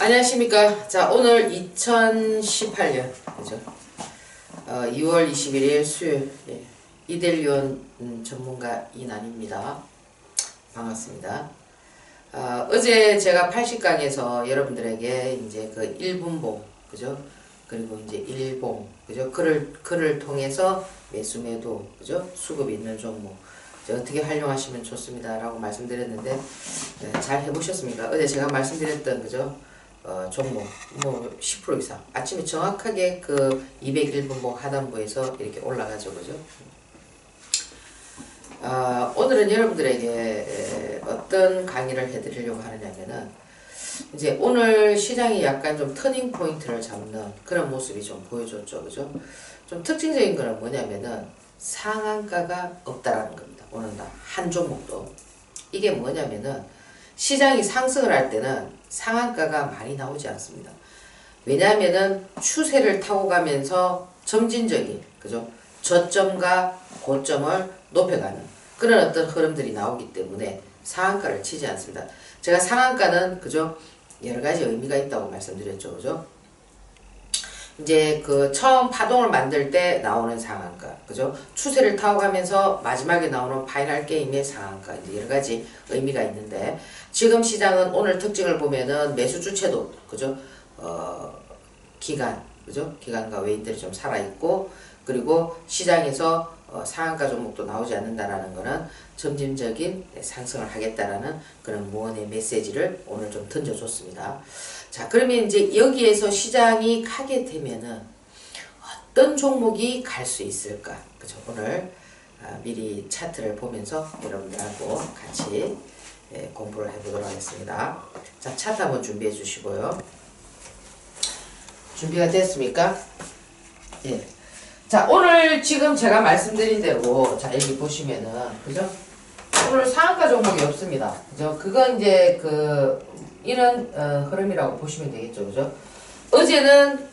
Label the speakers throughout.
Speaker 1: 안녕하십니까. 자, 오늘 2018년, 그죠? 2월 21일 수요일, 이델리온 전문가 이난입니다. 반갑습니다. 어제 제가 80강에서 여러분들에게 이제 그 1분봉, 그죠? 그리고 이제 일봉, 그죠? 글을 통해서 매수 매도, 그죠? 수급이 있는 종목, 어떻게 활용하시면 좋습니다. 라고 말씀드렸는데, 잘 해보셨습니까? 어제 제가 말씀드렸던, 그죠? 종목, 10% 이상. 아침에 정확하게 그 201분봉 하단부에서 이렇게 올라가죠. 그죠? 오늘은 여러분들에게 어떤 강의를 해드리려고 하느냐면은, 이제 오늘 시장이 약간 좀 터닝 포인트를 잡는 그런 모습이 좀 보여줬죠. 그죠? 좀 특징적인 거는 뭐냐면은 상한가가 없다라는 겁니다. 오늘 한 종목도. 이게 뭐냐면은 시장이 상승을 할 때는 상한가가 많이 나오지 않습니다. 왜냐하면은 추세를 타고 가면서 점진적인, 그죠? 저점과 고점을 높여가는 그런 어떤 흐름들이 나오기 때문에 상한가를 치지 않습니다. 제가 상한가는, 그죠? 여러 가지 의미가 있다고 말씀드렸죠. 그죠? 이제 그 처음 파동을 만들 때 나오는 상한가, 그죠? 추세를 타고 가면서 마지막에 나오는 파이널 게임의 상한가, 이제 여러 가지 의미가 있는데, 지금 시장은 오늘 특징을 보면은 매수 주체도, 그죠? 기간, 그죠? 기간과 외인들이 좀 살아있고, 그리고 시장에서 상한가 종목도 나오지 않는다라는 거는 점진적인 상승을 하겠다라는 그런 무언의 메시지를 오늘 좀 던져줬습니다. 자, 그러면 이제 여기에서 시장이 가게 되면은 어떤 종목이 갈 수 있을까? 그죠? 오늘 미리 차트를 보면서 여러분들하고 같이 공부를 해보도록 하겠습니다. 자, 차트 한번 준비해 주시고요. 준비가 됐습니까? 예. 자, 오늘 지금 제가 말씀드린 대로, 자, 여기 보시면은, 그죠? 오늘 상한가 종목이 없습니다. 그죠? 그건 이제 이런 흐름이라고 보시면 되겠죠. 그죠? 어제는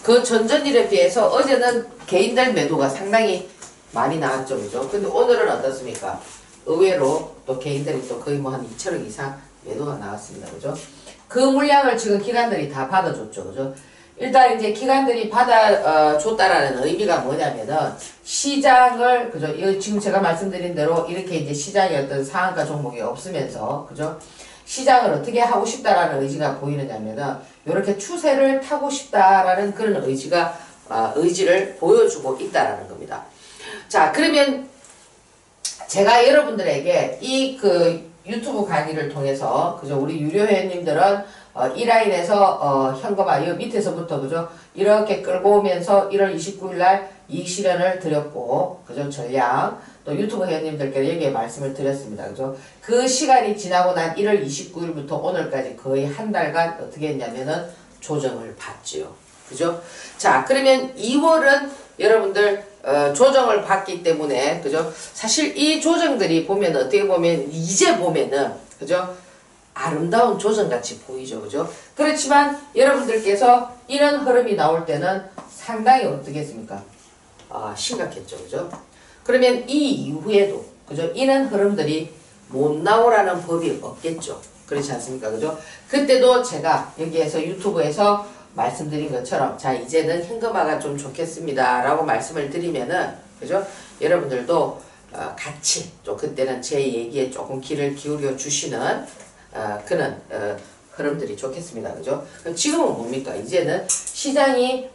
Speaker 1: 그 전전일에 비해서 어제는 개인들 매도가 상당히 많이 나왔죠. 그죠? 근데 오늘은 어떻습니까? 의외로 또 개인들이 또 거의 뭐 한 2천억 이상 매도가 나왔습니다. 그죠? 그 물량을 지금 기관들이 다 받아줬죠. 그죠? 일단 이제 기관들이 받아줬다라는 의미가 뭐냐면은 시장을, 그죠? 지금 제가 말씀드린 대로 이렇게 이제 시장에 어떤 상한가 종목이 없으면서, 그죠? 시장을 어떻게 하고 싶다라는 의지가 보이느냐면은 이렇게 추세를 타고 싶다라는 그런 의지를 보여주고 있다라는 겁니다. 자, 그러면 제가 여러분들에게 이 유튜브 강의를 통해서, 그죠? 우리 유료 회원님들은 이 라인에서 현금화 이 밑에서부터, 그죠? 이렇게 끌고 오면서 1월 29일 날 이익 실현을 드렸고, 그죠? 전량 또 유튜브 회원님들께 여기에 말씀을 드렸습니다. 그죠? 그 시간이 지나고 난 1월 29일부터 오늘까지 거의 한 달간 어떻게 했냐면은 조정을 받지요. 그죠? 자, 그러면 2월은 여러분들 조정을 받기 때문에, 그죠? 사실 이 조정들이 보면 어떻게 보면 이제 보면은, 그죠? 아름다운 조정같이 보이죠. 그죠? 그렇지만 여러분들께서 이런 흐름이 나올 때는 상당히 어떻겠습니까? 심각했죠. 그죠? 그러면 이 이후에도, 그죠? 이런 흐름들이 못 나오라는 법이 없겠죠. 그렇지 않습니까? 그죠? 그때도 제가 여기에서 유튜브에서 말씀드린 것처럼, 자, 이제는 현금화가 좀 좋겠습니다. 라고 말씀을 드리면은, 그죠? 여러분들도 같이, 또 그때는 제 얘기에 조금 귀를 기울여 주시는 그런 흐름들이 좋겠습니다. 그죠? 지금은 뭡니까? 이제는 시장이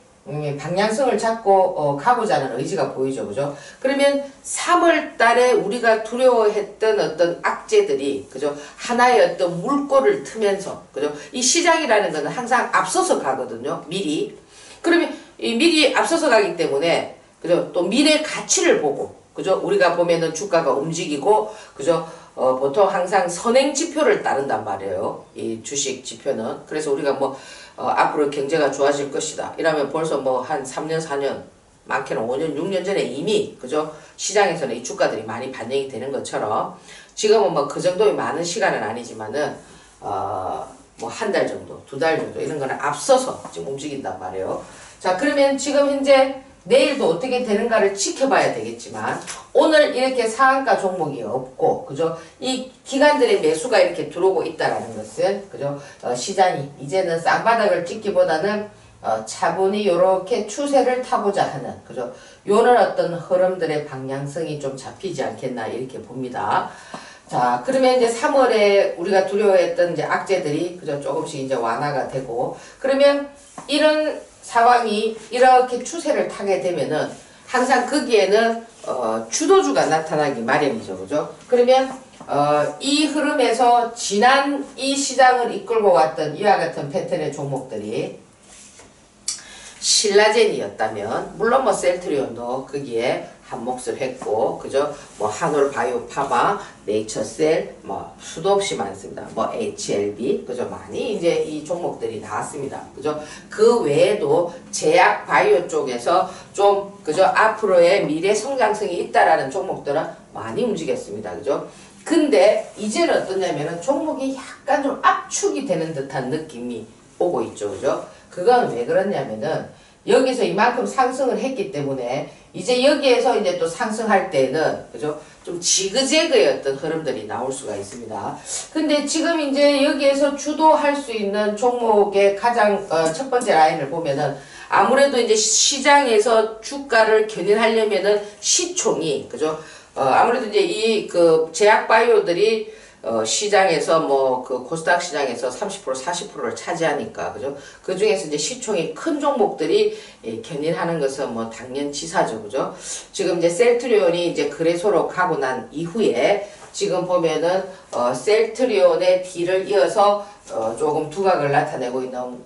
Speaker 1: 방향성을 잡고 가고자 하는 의지가 보이죠. 그죠? 그러면 3월 달에 우리가 두려워했던 어떤 악재들이, 그죠? 하나의 어떤 물꼬를 트면서, 그죠? 이 시장이라는 것은 항상 앞서서 가거든요. 미리. 그러면 이 미리 앞서서 가기 때문에, 그죠? 또 미래 가치를 보고, 그죠? 우리가 보면은 주가가 움직이고, 그죠? 보통 항상 선행 지표를 따른단 말이에요. 이 주식 지표는. 그래서 우리가 앞으로 경제가 좋아질 것이다. 이러면 벌써 한 3년, 4년, 많게는 5년, 6년 전에 이미, 그죠? 시장에서는 이 주가들이 많이 반영이 되는 것처럼 지금은 그 정도의 많은 시간은 아니지만은, 한 달 정도, 2달 정도 이런 거는 앞서서 지금 움직인단 말이에요. 자, 그러면 지금 현재 내일도 어떻게 되는가를 지켜봐야 되겠지만 오늘 이렇게 상한가 종목이 없고 그죠? 이 기관들의 매수가 이렇게 들어오고 있다라는 것은 그죠? 시장이 이제는 쌍바닥을 찍기보다는 차분히 이렇게 추세를 타고자 하는 그죠? 요런 어떤 흐름들의 방향성이 좀 잡히지 않겠나 이렇게 봅니다. 자, 그러면 이제 3월에 우리가 두려워했던 이제 악재들이 그죠? 조금씩 이제 완화가 되고 그러면 이런 상황이 이렇게 추세를 타게 되면은 항상 거기에는 주도주가 나타나기 마련이죠. 그죠? 그러면 이 흐름에서 지난 이 시장을 이끌고 왔던 이와 같은 패턴의 종목들이 신라젠이었다면 물론 뭐 셀트리온도 거기에 한 몫을 했고 그죠? 뭐 한올 바이오 파마, 네이처셀 뭐 수도 없이 많습니다. 뭐 HLB 그죠? 많이 이제 이 종목들이 나왔습니다. 그죠? 그 외에도 제약 바이오 쪽에서 좀 그죠? 앞으로의 미래 성장성이 있다라는 종목들은 많이 움직였습니다. 그죠? 근데 이제는 어떠냐면은 종목이 약간 좀 압축이 되는 듯한 느낌이 오고 있죠. 그죠? 그건 왜 그러냐면은 여기서 이만큼 상승을 했기 때문에 이제 여기에서 이제 또 상승할 때는 그죠? 좀 지그재그의 어떤 흐름들이 나올 수가 있습니다. 근데 지금 이제 여기에서 주도할 수 있는 종목의 가장 첫 번째 라인을 보면은 아무래도 이제 시장에서 주가를 견인하려면은 시총이 그죠? 아무래도 이제 이 그 제약 바이오들이 시장에서 뭐 그 코스닥 시장에서 30% 40%를 차지하니까 그죠? 그 중에서 이제 시총이 큰 종목들이 견인하는 것은 뭐 당연지사죠. 그죠? 지금 이제 셀트리온이 이제 거래소로 가고 난 이후에 지금 보면은 셀트리온의 뒤를 이어서 조금 두각을 나타내고 있는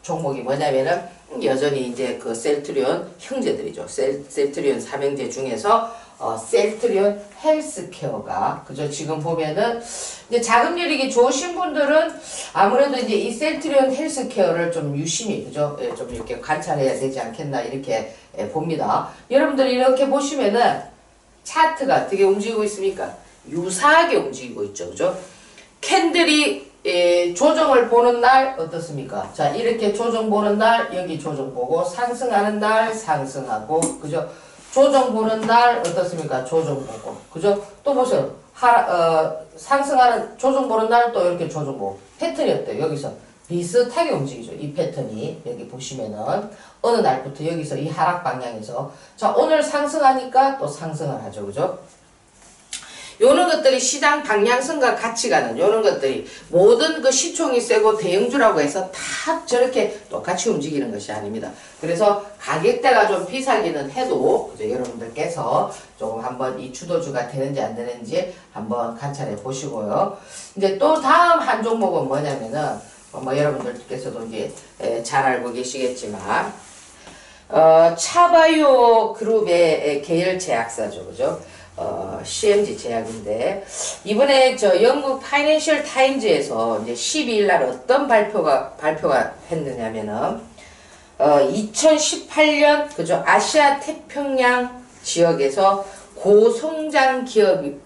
Speaker 1: 종목이 뭐냐면은 여전히 이제 그 셀트리온 형제들이죠. 셀트리온 삼형제 중에서 셀트리온 헬스케어가 그죠? 지금 보면은 이제 자금률이 좋으신 분들은 아무래도 이제 이 셀트리온 헬스케어를 좀 유심히 그죠? 예, 좀 이렇게 관찰해야 되지 않겠나 이렇게 봅니다. 여러분들 이렇게 보시면은 차트가 어떻게 움직이고 있습니까? 유사하게 움직이고 있죠. 그죠? 캔들이 조정을 보는 날 어떻습니까? 자, 이렇게 조정 보는 날 여기 조정 보고 상승하는 날 상승하고 그죠? 조정 보는 날 어떻습니까? 조정 보고 그죠? 또 보세요. 상승하는 조정 보는 날 또 이렇게 조정 보고 패턴이 어때요? 여기서 비슷하게 움직이죠. 이 패턴이 여기 보시면은 어느 날부터 여기서 이 하락 방향에서 자 오늘 상승하니까 또 상승을 하죠. 그죠? 요런 것들이 시장 방향성과 같이 가는 요런 것들이 모든 그 시총이 세고 대형주라고 해서 다 저렇게 똑같이 움직이는 것이 아닙니다. 그래서 가격대가 좀 비싸기는 해도 그죠? 여러분들께서 조금 한번 이 주도주가 되는지 안 되는지 한번 관찰해 보시고요. 이제 또 다음 한 종목은 뭐냐면은 뭐 여러분들께서도 이제 잘 알고 계시겠지만 차바이오 그룹의 계열 제약사죠. 그죠? CMG 제약인데 이번에 저 영국 파이낸셜 타임즈에서 이제 12일 날 어떤 발표가 했느냐면은 2018년 그죠? 아시아 태평양 지역에서 고성장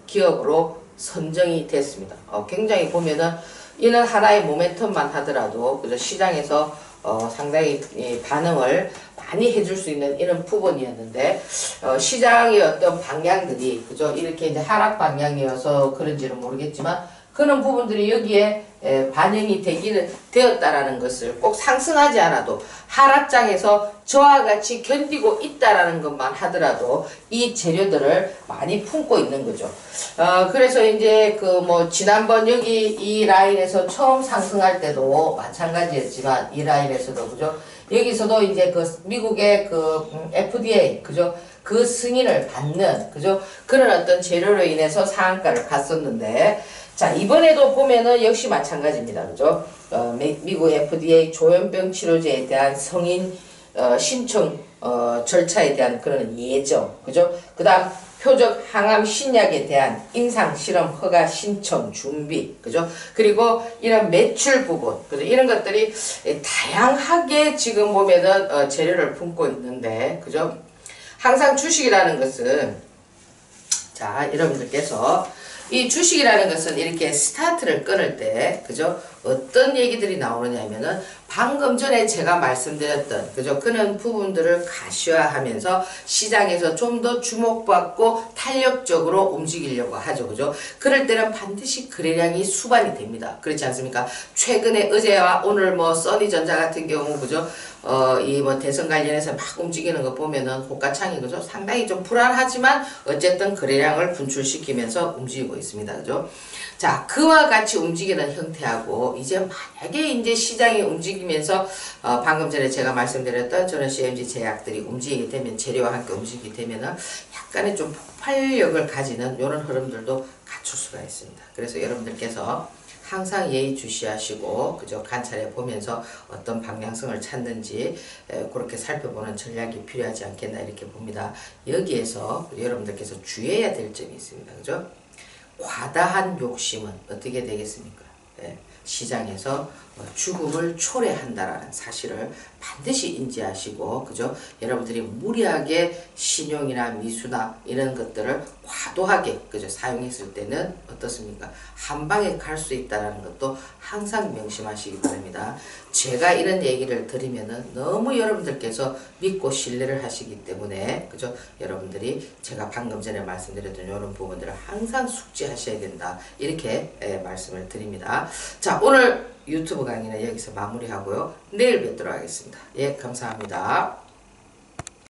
Speaker 1: 기업으로 선정이 됐습니다. 굉장히 보면은 이는 하나의 모멘텀만 하더라도 그죠? 시장에서 상당히 반응을 많이 해줄 수 있는 이런 부분이었는데 시장의 어떤 방향들이 그죠 이렇게 이제 하락 방향이어서 그런지는 모르겠지만 그런 부분들이 여기에 반영이 되었다라는 것을 꼭 상승하지 않아도 하락장에서 저와 같이 견디고 있다라는 것만 하더라도 이 재료들을 많이 품고 있는 거죠. 그래서 이제 그 뭐 지난번 여기 이 라인에서 처음 상승할 때도 마찬가지였지만 이 라인에서도 그죠. 여기서도 이제 그 미국의 그 FDA 그죠 그 승인을 받는 그죠 그런 어떤 재료로 인해서 상한가를 갔었는데 자 이번에도 보면은 역시 마찬가지입니다. 그죠 미국 FDA 조현병 치료제에 대한 성인 신청 절차에 대한 그런 예정 그죠 그 다음 표적 항암 신약에 대한 임상 실험 허가 신청 준비 그죠 그리고 이런 매출 부분 그죠 이런 것들이 다양하게 지금 보면은 재료를 품고 있는데 그죠 항상 주식이라는 것은 자 여러분들께서 이 주식이라는 것은 이렇게 스타트를 끊을 때 그죠 어떤 얘기들이 나오느냐 하면은 방금 전에 제가 말씀드렸던 그죠? 그런 부분들을 가시화하면서 시장에서 좀 더 주목받고 탄력적으로 움직이려고 하죠. 그죠? 그럴 때는 반드시 거래량이 수반이 됩니다. 그렇지 않습니까? 최근에 어제와 오늘 뭐 써니전자 같은 경우 그죠? 이 뭐 대선 관련해서 막 움직이는 거 보면은 호가창이 그죠? 상당히 좀 불안하지만 어쨌든 거래량을 분출시키면서 움직이고 있습니다. 그죠? 자, 그와 같이 움직이는 형태하고 이제 만약에 이제 시장이 움직이면서 방금 전에 제가 말씀드렸던 저런 CMG 제약들이 움직이게 되면 재료와 함께 움직이게 되면은 약간의 좀 폭발력을 가지는 이런 흐름들도 갖출 수가 있습니다. 그래서 여러분들께서 항상 예의주시하시고 그저 관찰해 보면서 어떤 방향성을 찾는지 그렇게 살펴보는 전략이 필요하지 않겠나 이렇게 봅니다. 여기에서 여러분들께서 주의해야 될 점이 있습니다. 그죠? 과다한 욕심은 어떻게 되겠습니까? 시장에서 죽음을 초래한다라는 사실을 반드시 인지하시고 그죠? 여러분들이 무리하게 신용이나 미수나 이런 것들을 과도하게 그죠? 사용했을 때는 어떻습니까? 한 방에 갈 수 있다는 것도 항상 명심하시기 바랍니다. 제가 이런 얘기를 드리면은 너무 여러분들께서 믿고 신뢰를 하시기 때문에 그죠? 여러분들이 제가 방금 전에 말씀드렸던 이런 부분들을 항상 숙지하셔야 된다 이렇게 말씀을 드립니다. 자, 오늘 유튜브 강의는 여기서 마무리하고요. 내일 뵙도록 하겠습니다. 예, 감사합니다.